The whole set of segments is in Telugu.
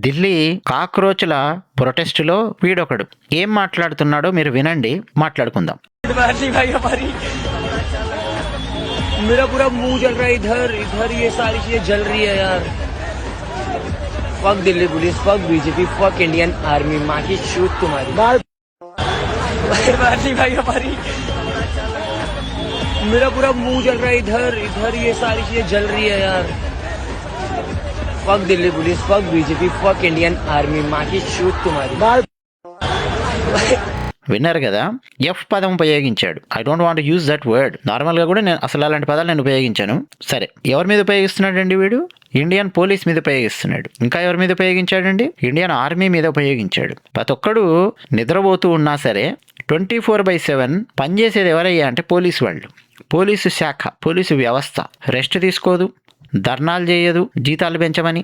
ఢిల్లీ కాక్రోచ్ల ప్రొటెస్టులో వీడొకడు ఏం మాట్లాడుతున్నాడో మీరు వినండి, మాట్లాడుకుందాం. मेरा पूरा मुंह जल रहा है, इधर इधर ये सारी चीजें जल रही है यार. Fuck Delhi police, fuck BJP, fuck Indian army, माँ की चूत तुम्हारी. भाई हमारी मेरा पूरा मुंह जल रहा है, इधर इधर ये सारी चीजें जल रही है यार. Fuck Delhi police, fuck BJP, fuck Indian army, माँ की चूत तुम्हारी. విన్నారు కదా, ఎఫ్ పదం ఉపయోగించాడు. I don't want use that word. నార్మల్గా కూడా నేను అసలు అలాంటి పదాలు నేను ఉపయోగించాను. సరే, ఎవరి మీద ఉపయోగిస్తున్నాడండి వీడు? ఇండియన్ పోలీస్ మీద ఉపయోగిస్తున్నాడు. ఇంకా ఎవరి మీద ఉపయోగించాడండి? ఇండియన్ ఆర్మీ మీద ఉపయోగించాడు. ప్రతి ఒక్కడు నిద్రపోతూ ఉన్నా సరే 24/7 పనిచేసేది ఎవరయ్యా అంటే పోలీసు వాళ్ళు. పోలీసు శాఖ, పోలీసు వ్యవస్థ రెస్ట్ తీసుకోదు, ధర్నాలు చేయదు జీతాలు పెంచమని,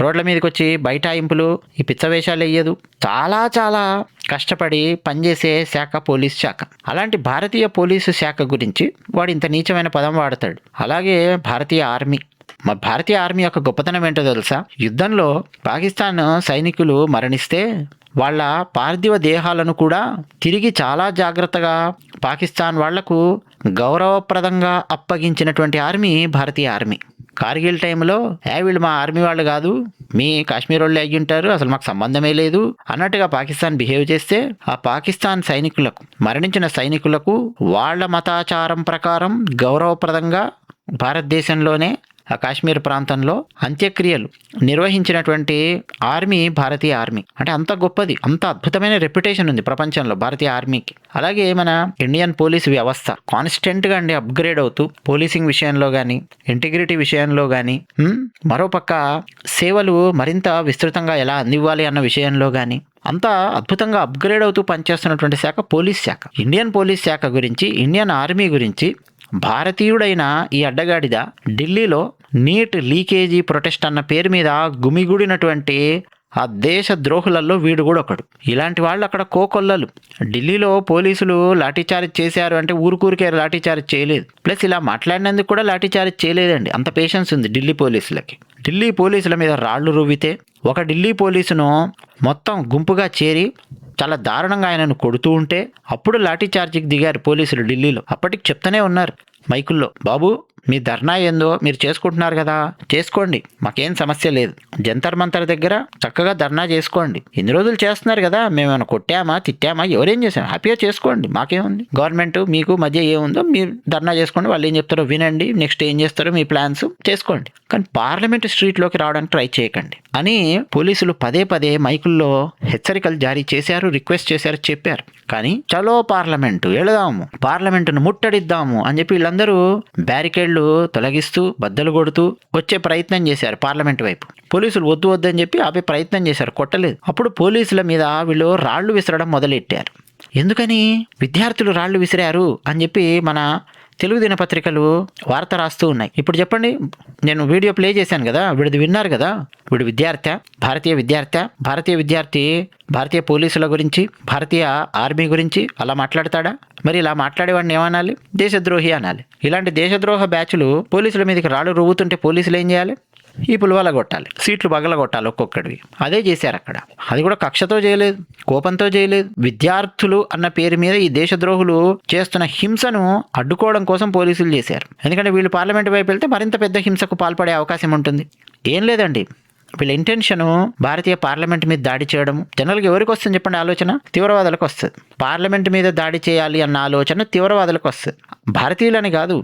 రోడ్ల మీదకి వచ్చి బైఠాయింపులు, ఈ పిచ్చవేషాలు వేయదు. చాలా చాలా కష్టపడి పనిచేసే శాఖ పోలీస్ శాఖ. అలాంటి భారతీయ పోలీసు శాఖ గురించి వాడు ఇంత నీచమైన పదం వాడతాడు. అలాగే భారతీయ ఆర్మీ. మా భారతీయ ఆర్మీ యొక్క గొప్పతనం ఏంటో తెలుసా? యుద్ధంలో పాకిస్తాన్ సైనికులు మరణిస్తే వాళ్ళ పార్థివ దేహాలను కూడా తిరిగి చాలా జాగ్రత్తగా పాకిస్తాన్ వాళ్లకు గౌరవప్రదంగా అప్పగించినటువంటి ఆర్మీ భారతీయ ఆర్మీ. కార్గిల్ టైంలో వీళ్ళు మా ఆర్మీ వాళ్ళు కాదు, మీ కాశ్మీర్ వాళ్ళు అయ్యి ఉంటారు, అసలు మాకు సంబంధమే లేదు అన్నట్టుగా పాకిస్తాన్ బిహేవ్ చేస్తే ఆ పాకిస్తాన్ సైనికులకు, మరణించిన సైనికులకు వాళ్ళ మతాచారం ప్రకారం గౌరవప్రదంగా భారతదేశంలోనే ఆ కాశ్మీర్ ప్రాంతంలో అంత్యక్రియలు నిర్వహించినటువంటి ఆర్మీ భారతీయ ఆర్మీ. అంటే అంత గొప్పది, అంత అద్భుతమైన రెప్యుటేషన్ ఉంది ప్రపంచంలో భారతీయ ఆర్మీకి. అలాగే మన ఇండియన్ పోలీస్ వ్యవస్థ కాన్స్టెంట్గా అప్గ్రేడ్ అవుతూ పోలీసింగ్ విషయంలో కానీ, ఇంటిగ్రిటీ విషయంలో కానీ, మరోపక్క సేవలు మరింత విస్తృతంగా ఎలా అందివ్వాలి అన్న విషయంలో కానీ అంతా అద్భుతంగా అప్గ్రేడ్ అవుతూ పనిచేస్తున్నటువంటి శాఖ పోలీస్ శాఖ. ఇండియన్ పోలీస్ శాఖ గురించి, ఇండియన్ ఆర్మీ గురించి భారతీయుడైన ఈ అడ్డగాడిద ఢిల్లీలో నీట్ లీకేజీ ప్రొటెస్ట్ అన్న పేరు మీద గుమిగూడినటువంటి ఆ దేశ ద్రోహులలో వీడు కూడా ఒకడు. ఇలాంటి వాళ్ళు అక్కడ కోకొల్లలు. ఢిల్లీలో పోలీసులు లాఠీచార్జ్ చేశారు అంటే ఊరికే లాఠీచార్జ్ చేయలేదు, ప్లస్ ఇలా మాట్లాడినందుకు కూడా లాఠీచార్జ్ చేయలేదండి. అంత పేషెన్స్ ఉంది ఢిల్లీ పోలీసులకి. ఢిల్లీ పోలీసుల మీద రాళ్లు రువ్వితే ఒక ఢిల్లీ పోలీసును మొత్తం గుంపుగా చేరి చాలా దారుణంగా ఆయనను కొడుతూ ఉంటే అప్పుడు లాఠీ చార్జికి దిగారు పోలీసులు ఢిల్లీలో. అప్పటికి చెప్తూనే ఉన్నారు మైకుల్లో, బాబు మీ ధర్నా ఏందో మీరు చేసుకుంటున్నారు కదా, చేసుకోండి, మాకేం సమస్య లేదు, జంతర్ మంతర్ దగ్గర చక్కగా ధర్నా చేసుకోండి, ఎన్ని రోజులు చేస్తున్నారు కదా, మేమేమైనా కొట్టామా తిట్టామా, ఎవరేం చేసాం, హ్యాపీగా చేసుకోండి, మాకేముంది, గవర్నమెంట్ మీకు మధ్య ఏముందో మీరు ధర్నా చేసుకోండి, వాళ్ళు ఏం చెప్తారో వినండి, నెక్స్ట్ ఏం చేస్తారో మీ ప్లాన్స్ చేసుకోండి, కానీ పార్లమెంట్ స్ట్రీట్లోకి రావడానికి ట్రై చేయకండి అని పోలీసులు పదే పదే మైకుల్లో హెచ్చరికలు జారీ చేశారు, రిక్వెస్ట్ చేశారు, చెప్పారు. కానీ చలో పార్లమెంటు వెళదాము, పార్లమెంటును ముట్టడిద్దాము అని చెప్పి వీళ్ళందరూ బ్యారికేడ్లు తొలగిస్తూ బద్దలు కొడుతూ వచ్చే ప్రయత్నం చేశారు పార్లమెంట్ వైపు. పోలీసులు వద్దు వద్దని చెప్పి ఆపే ప్రయత్నం చేశారు, కొట్టలేదు. అప్పుడు పోలీసుల మీద వీళ్ళు రాళ్లు విసరడం మొదలెట్టారు. ఎందుకని విద్యార్థులు రాళ్లు విసిరారు అని చెప్పి మన తెలుగు దినపత్రికలు వార్త రాస్తూ ఉన్నాయి. ఇప్పుడు చెప్పండి, నేను వీడియో ప్లే చేశాను కదా, వీడిది విన్నారు కదా, వీడు విద్యార్థి, భారతీయ విద్యార్థి భారతీయ పోలీసుల గురించి, భారతీయ ఆర్మీ గురించి అలా మాట్లాడతాడా? మరి ఇలా మాట్లాడేవాడిని ఏమనాలి? దేశద్రోహి అనాలి. ఇలాంటి దేశద్రోహ బ్యాచ్లు పోలీసుల మీదకి రాళ్ళు రువ్వుతుంటే పోలీసులు ఏం చేయాలి? ఈ పులివల కొట్టాలి, సీట్లు పగలగొట్టాలి ఒక్కొక్కడివి. అదే చేశారు అక్కడ. అది కూడా కక్షతో చేయలేదు, కోపంతో చేయలేదు. విద్యార్థులు అన్న పేరు మీద ఈ దేశద్రోహులు చేస్తున్న హింసను అడ్డుకోవడం కోసం పోలీసులు చేశారు. ఎందుకంటే వీళ్ళు పార్లమెంట్ వైపు వెళ్తే మరింత పెద్ద హింసకు పాల్పడే అవకాశం ఉంటుంది. ఏం లేదండి, వీళ్ళ ఇంటెన్షను భారతీయ పార్లమెంట్ మీద దాడి చేయడం. జనరల్గా ఎవరికి వస్తుంది చెప్పండి ఆలోచన? తీవ్రవాదులకు వస్తుంది. పార్లమెంట్ మీద దాడి చేయాలి అన్న ఆలోచన తీవ్రవాదులకు వస్తుంది. భారతీయులని కాదు,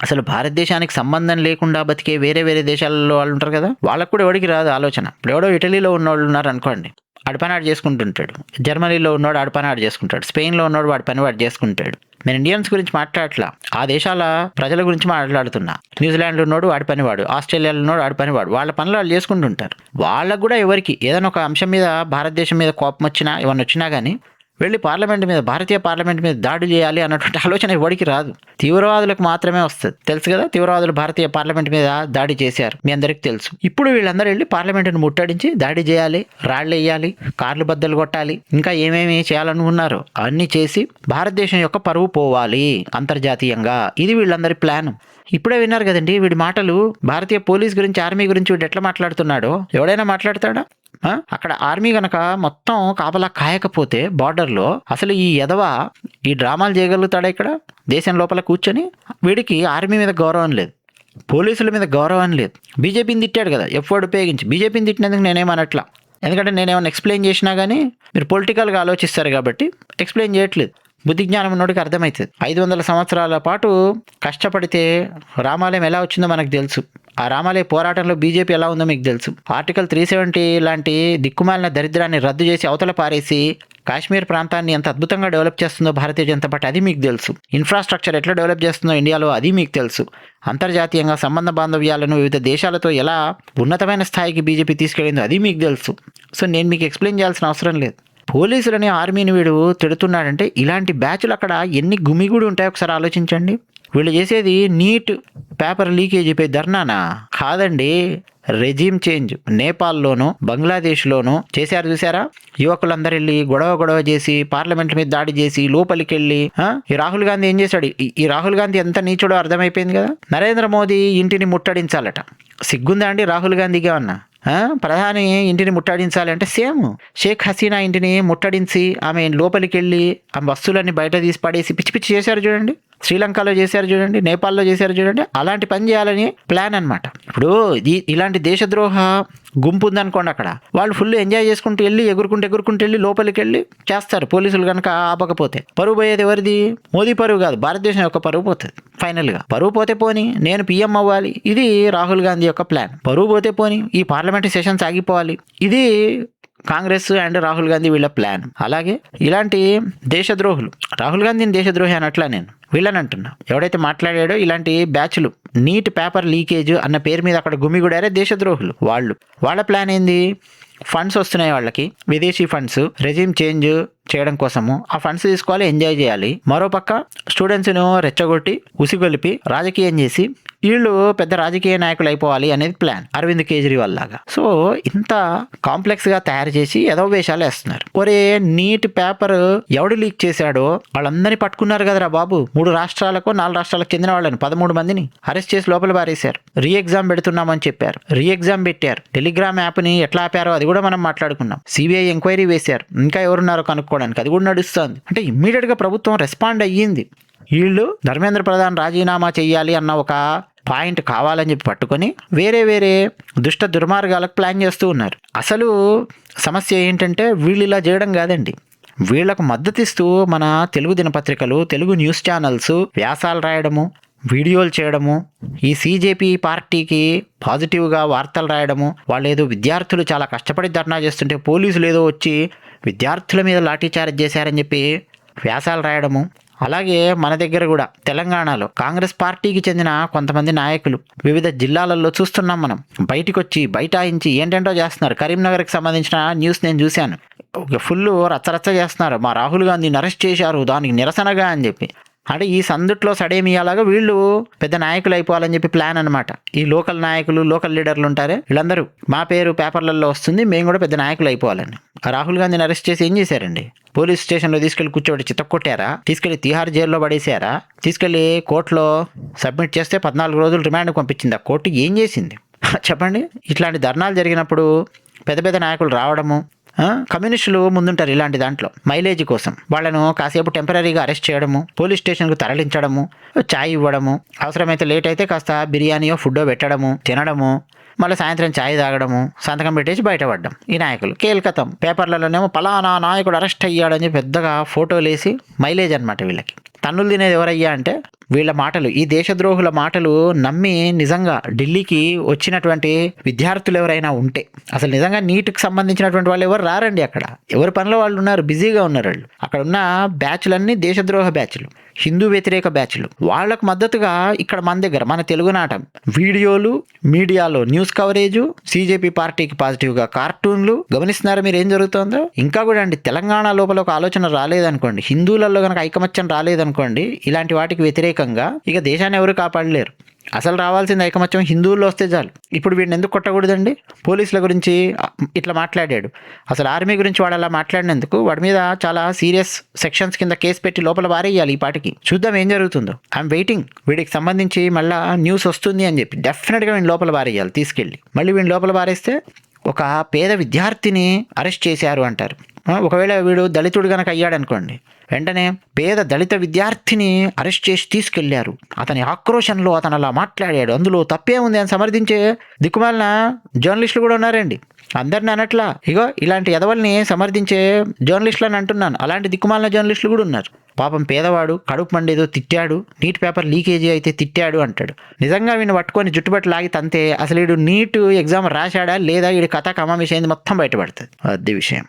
అసలు భారతదేశానికి సంబంధం లేకుండా బతికే వేరే దేశాలలో వాళ్ళు ఉంటారు కదా, వాళ్ళకు కూడా ఎవరికి రాదు ఆలోచన. ఇప్పుడు ఎవడో ఇటలీలో ఉన్నవాళ్ళు ఉన్నారు అనుకోండి, ఆడి పని ఆడు చేసుకుంటుంటాడు. జర్మనీలో ఉన్నవాడు ఆడి పని ఆడు చేసుకుంటాడు. స్పెయిన్లో ఉన్నవాడు వాడి పని వాడు చేసుకుంటాడు. నేను ఇండియన్స్ గురించి మాట్లాడట్లా, ఆ దేశాల ప్రజల గురించి మాట్లాడుతున్నా. న్యూజిలాండ్లో ఉన్నోడు వాడి పనివాడు, ఆస్ట్రేలియాలో ఉన్నోడు వాడి పనివాడు, వాళ్ళ పనులు వాళ్ళు చేసుకుంటుంటారు. వాళ్ళకు కూడా ఎవరికి ఏదైనా ఒక అంశం మీద, భారతదేశం మీద కోపం వచ్చినా ఏమన్నా వచ్చినా కానీ వెళ్ళి పార్లమెంట్ మీద, భారతీయ పార్లమెంట్ మీద దాడి చేయాలి అన్నటువంటి ఆలోచన ఎవరికి రాదు. తీవ్రవాదులకు మాత్రమే వస్తుంది. తెలుసు కదా, తీవ్రవాదులు భారతీయ పార్లమెంట్ మీద దాడి చేశారు, మీ అందరికీ తెలుసు. ఇప్పుడు వీళ్ళందరూ వెళ్ళి పార్లమెంటును ముట్టడించి దాడి చేయాలి, రాళ్ళు వేయాలి, కార్లు బద్దలు కొట్టాలి, ఇంకా ఏమేమి చేయాలనుకున్నారో అన్నీ చేసి భారతదేశం యొక్క పరువు పోవాలి అంతర్జాతీయంగా. ఇది వీళ్ళందరి ప్లాన్. ఇప్పుడే విన్నారు కదండి వీడి మాటలు. భారతీయ పోలీస్ గురించి, ఆర్మీ గురించి వీడు ఎట్లా మాట్లాడుతున్నాడో ఎవడైనా మాట్లాడతాడా? అక్కడ ఆర్మీ గనక మొత్తం కాపలా కాయకపోతే బార్డర్లో అసలు ఈ ఎదవ ఈ డ్రామాలు చేయగలుగుతాడా ఇక్కడ దేశం లోపల కూర్చొని? వీడికి ఆర్మీ మీద గౌరవం లేదు, పోలీసుల మీద గౌరవం లేదు. బీజేపీని తిట్టాడు కదా ఎఫ్వర్డ్ ఉపయోగించి. బీజేపీని తిట్టినందుకు నేనేమనట్లా, ఎందుకంటే నేనేమన్నా ఎక్స్ప్లెయిన్ చేసినా కానీ మీరు పొలిటికల్గా ఆలోచిస్తారు కాబట్టి ఎక్స్ప్లెయిన్ చేయట్లేదు. బుద్ధి జ్ఞానం ఉన్నోడికి అర్థమవుతుంది. 500 సంవత్సరాల పాటు కష్టపడితే రామాలయం ఎలా వచ్చిందో మనకు తెలుసు. ఆ రామాలయ పోరాటంలో బీజేపీ ఎలా ఉందో మీకు తెలుసు. ఆర్టికల్ 370 లాంటి దిక్కుమాలిన దరిద్రాన్ని రద్దు చేసి అవతల పారేసి కాశ్మీర్ ప్రాంతాన్ని ఎంత అద్భుతంగా డెవలప్ చేస్తుందో భారతీయ జనతా పార్టీ, అది మీకు తెలుసు. ఇన్ఫ్రాస్ట్రక్చర్ ఎట్లా డెవలప్ చేస్తుందో ఇండియాలో, అది మీకు తెలుసు. అంతర్జాతీయంగా సంబంధ బాంధవ్యాలను వివిధ దేశాలతో ఎలా ఉన్నతమైన స్థాయికి బీజేపీ తీసుకెళ్ళిందో అది మీకు తెలుసు. సో నేను మీకు ఎక్స్ప్లెయిన్ చేయాల్సిన అవసరం లేదు. పోలీసులని ఆర్మీని వీడు తిడుతున్నాడంటే ఇలాంటి బ్యాచ్లు అక్కడ ఎన్ని గుమిగూడి ఉంటాయో ఒకసారి ఆలోచించండి. వీళ్ళు చేసేది నీట్ పేపర్ లీకేజీపై ధర్నానా? కాదండి, రెజీమ్ చేంజ్. నేపాల్లోనూ బంగ్లాదేశ్లోనూ చేశారు చూసారా? యువకులందరూ వెళ్ళి గొడవ చేసి పార్లమెంట్ మీద దాడి చేసి లోపలికి వెళ్ళి ఈ రాహుల్ గాంధీ ఏం చేశాడు? ఈ రాహుల్ గాంధీ ఎంత నీచుడో అర్థమైపోయింది కదా. నరేంద్ర మోదీ ఇంటిని ముట్టడించాలట. సిగ్గుందా అండి రాహుల్ గాంధీగా అన్నా? ప్రధాని ఇంటిని ముట్టడించాలి అంటే సేమ్ షేక్ హసీనా ఇంటిని ముట్టడించి ఆమె లోపలికి వెళ్ళి ఆ వస్తువులన్నీ బయట తీసి పడేసి పిచ్చి పిచ్చి చేశారు చూడండి. శ్రీలంకలో చేశారు చూడండి, నేపాల్లో చేశారు చూడండి. అలాంటి పని చేయాలని ప్లాన్ అనమాట. ఇప్పుడు ఇలాంటి దేశద్రోహ గుంపు ఉందనుకోండి, అక్కడ వాళ్ళు ఫుల్ ఎంజాయ్ చేసుకుంటూ వెళ్ళి ఎగురుకుంటూ వెళ్ళి లోపలికి వెళ్ళి చేస్తారు. పోలీసులు కనుక ఆపకపోతే పరువు పోయేది ఎవరిది? మోదీ పరువు కాదు, భారతదేశం యొక్క పరువు పోతుంది. ఫైనల్గా పరువు పోతే పోని, నేను పీఎం అవ్వాలి, ఇది రాహుల్ గాంధీ యొక్క ప్లాన్. పరువు పోతే పోని, ఈ పార్లమెంటరీ సెషన్స్ ఆగిపోవాలి, ఇది కాంగ్రెస్ అండ్ రాహుల్ గాంధీ వీళ్ళ ప్లాన్. అలాగే ఇలాంటి దేశద్రోహులు, రాహుల్ గాంధీని దేశద్రోహి అనట్లా నేను, వీళ్ళని అంటున్నా. ఎవడైతే మాట్లాడాడో ఇలాంటి బ్యాచ్లు నీట్ పేపర్ లీకేజ్ అన్న పేరు మీద అక్కడ గుమిగూడారే దేశద్రోహులు. వాళ్ళ ప్లాన్ ఏంది? ఫండ్స్ వస్తున్నాయి వాళ్ళకి, విదేశీ ఫండ్స్, రెజిమ్ చేంజ్ చేయడం కోసము. ఆ ఫండ్స్ తీసుకోవాలి, ఎంజాయ్ చేయాలి. మరోపక్క స్టూడెంట్స్ను రెచ్చగొట్టి ఉసిగొలిపి రాజకీయం చేసి వీళ్ళు పెద్ద రాజకీయ నాయకులు అయిపోవాలి అనేది ప్లాన్, అరవింద్ కేజ్రీవాల్ లాగా. సో ఇంత కాంప్లెక్స్గా తయారు చేసి ఏదో వేషాలు వేస్తున్నారు. ఒరే, నీట్ పేపర్ ఎవడు లీక్ చేశాడో వాళ్ళందరినీ పట్టుకున్నారు కదరా బాబు. 3 రాష్ట్రాలకు 4 రాష్ట్రాలకు చెందిన వాళ్ళని 13 మందిని అరెస్ట్ చేసి లోపల పారేశారు. రీ ఎగ్జామ్ పెడుతున్నామని చెప్పారు, రీ ఎగ్జామ్ పెట్టారు. టెలిగ్రామ్ యాప్ని ఎట్లా ఆపారో అది కూడా మనం మాట్లాడుకున్నాం. సిబిఐ ఎంక్వైరీ వేశారు, ఇంకా ఎవరున్నారో కనుక్కోవడానికి, అది కూడా నడుస్తుంది. అంటే ఇమ్మీడియట్గా ప్రభుత్వం రెస్పాండ్ అయ్యింది. వీళ్ళు ధర్మేంద్ర ప్రధాన్ రాజీనామా చెయ్యాలి అన్న ఒక పాయింట్ కావాలని చెప్పి పట్టుకొని వేరే దుష్ట దుర్మార్గాలకు ప్లాన్ చేస్తూ ఉన్నారు. అసలు సమస్య ఏంటంటే వీళ్ళు ఇలా చేయడం కాదండి, వీళ్లకు మద్దతిస్తూ మన తెలుగు దినపత్రికలు, తెలుగు న్యూస్ ఛానల్స్ వ్యాసాలు రాయడము, వీడియోలు చేయడము, ఈ సీజేపీ పార్టీకి పాజిటివ్గా వార్తలు రాయడము, వాళ్ళు ఏదో విద్యార్థులు చాలా కష్టపడి ధర్నా చేస్తుంటే పోలీసులు ఏదో వచ్చి విద్యార్థుల మీద లాఠీచార్జ్ చేశారని చెప్పి వ్యాసాలు రాయడము. అలాగే మన దగ్గర కూడా తెలంగాణలో కాంగ్రెస్ పార్టీకి చెందిన కొంతమంది నాయకులు వివిధ జిల్లాలలో చూస్తున్నాం మనం, బయటికి వచ్చి బైఠాయించి ఏంటంటో చేస్తున్నారు. కరీంనగర్కి సంబంధించిన న్యూస్ నేను చూశాను, ఫుల్ రచ్చరచ్చ చేస్తున్నారు. మా రాహుల్ గాంధీని అరెస్ట్ చేశారు దానికి నిరసనగా అని చెప్పి. అంటే ఈ సందుట్లో సడేమియాలాగా వీళ్ళు పెద్ద నాయకులు అయిపోవాలని చెప్పి ప్లాన్ అనమాట. ఈ లోకల్ నాయకులు, లోకల్ లీడర్లు ఉంటారే వీళ్ళందరూ మా పేరు పేపర్లలో వస్తుంది, మేము కూడా పెద్ద నాయకులు అయిపోవాలని. రాహుల్ గాంధీని అరెస్ట్ చేసి ఏం చేశారండి? పోలీస్ స్టేషన్లో తీసుకెళ్లి కూర్చోబెట్టి చితక్కొట్టారా? తీసుకెళ్లి తిహార్ జైల్లో పడేసారా? తీసుకెళ్లి కోర్టులో సబ్మిట్ చేస్తే 14 రోజులు రిమాండ్కి పంపించింది. ఆ కోర్టు ఏం చేసింది చెప్పండి? ఇట్లాంటి ధర్నాలు జరిగినప్పుడు పెద్ద నాయకులు రావడము, కమ్యూనిస్టులు ముందుంటారు ఇలాంటి దాంట్లో మైలేజ్ కోసం. వాళ్ళను కాసేపు టెంపరీగా అరెస్ట్ చేయడము, పోలీస్ స్టేషన్కు తరలించడము, ఛాయ్ ఇవ్వడము, అవసరమైతే లేట్ అయితే కాస్త బిర్యానీయో ఫుడ్డో పెట్టడము, తినడము, మళ్ళీ సాయంత్రం ఛాయ్ తాగడము, సంతకం పెట్టేసి బయటపడ్డం. ఈ నాయకులు కేల్కతం. పేపర్లలోనేమో పలానా నాయకుడు అరెస్ట్ అయ్యాడని పెద్దగా ఫోటోలు వేసి మైలేజ్ అనమాట వీళ్ళకి. తన్నులు తినేది ఎవరయ్యా అంటే వీళ్ళ మాటలు, ఈ దేశద్రోహుల మాటలు నమ్మి నిజంగా ఢిల్లీకి వచ్చినటువంటి విద్యార్థులు ఎవరైనా ఉంటే, అసలు నిజంగా నీట్కి సంబంధించినటువంటి వాళ్ళు ఎవరు రారండి. అక్కడ ఎవరి పనిలో వాళ్ళు ఉన్నారు, బిజీగా ఉన్నారు వాళ్ళు. అక్కడ ఉన్న బ్యాచ్లన్నీ దేశద్రోహ బ్యాచ్లు, హిందూ వ్యతిరేక బ్యాచ్లు. వాళ్లకు మద్దతుగా ఇక్కడ మన దగ్గర మన తెలుగునాట వీడియోలు, మీడియాలో న్యూస్ కవరేజ్, సీజేపీ పార్టీకి పాజిటివ్గా కార్టూన్లు. గమనిస్తున్నారు మీరు ఏం జరుగుతుందో? ఇంకా కూడా అండి, తెలంగాణ లోపల ఒక ఆలోచన రాలేదనుకోండి, హిందువులలో కనుక ఐకమత్యం రాలేదనుకోండి, ఇలాంటి వాటికి వ్యతిరేకంగా ఇక దేశాన్ని ఎవరు కాపాడలేరు. అసలు రావాల్సిన ఐకమత్యం హిందువుల్లో వస్తే చాలు. ఇప్పుడు వీడిని ఎందుకు కొట్టకూడదండి? పోలీసుల గురించి ఇట్లా మాట్లాడాడు, అసలు ఆర్మీ గురించి వాడు అలా మాట్లాడినందుకు వాడి మీద చాలా సీరియస్ సెక్షన్స్ కింద కేసు పెట్టి లోపల పారేయాలి. ఈ పాటికి చూద్దాం ఏం జరుగుతుందో. I'm waiting. వీడికి సంబంధించి మళ్ళీ న్యూస్ వస్తుంది అని చెప్పి డెఫినెట్గా వీడిని లోపల పారేయాలి తీసుకెళ్ళి. మళ్ళీ వీడిని లోపల పారేస్తే ఒక పేద విద్యార్థిని అరెస్ట్ చేశారు అంటారు. ఒకవేళ వీడు దళితుడు కనుక అయ్యాడు అనుకోండి, వెంటనే పేద దళిత విద్యార్థిని అరెస్ట్ చేసి తీసుకెళ్లారు, అతని ఆక్రోశంలో అతను అలా మాట్లాడాడు, అందులో తప్పే ఉంది అని సమర్థించే దిక్కుమాలిన జర్నలిస్టులు కూడా ఉన్నారండి. అందరిని అనట్లా, ఇగో ఇలాంటి ఎదవల్ని సమర్థించే జర్నలిస్టులు అని అంటున్నాను. అలాంటి దిక్కుమాలిన జర్నలిస్టులు కూడా ఉన్నారు. పాపం పేదవాడు కడుపు మండేదో తిట్టాడు, నీట్ పేపర్ లీకేజీ అయితే తిట్టాడు అంటాడు. నిజంగా వీడిని పట్టుకొని జుట్టుబట్టి లాగి తంతే అసలు వీడు నీట్ ఎగ్జామ్ రాశాడా లేదా, వీడి కథ కమామిషైంది మొత్తం బయటపడుతుంది. అది విషయం.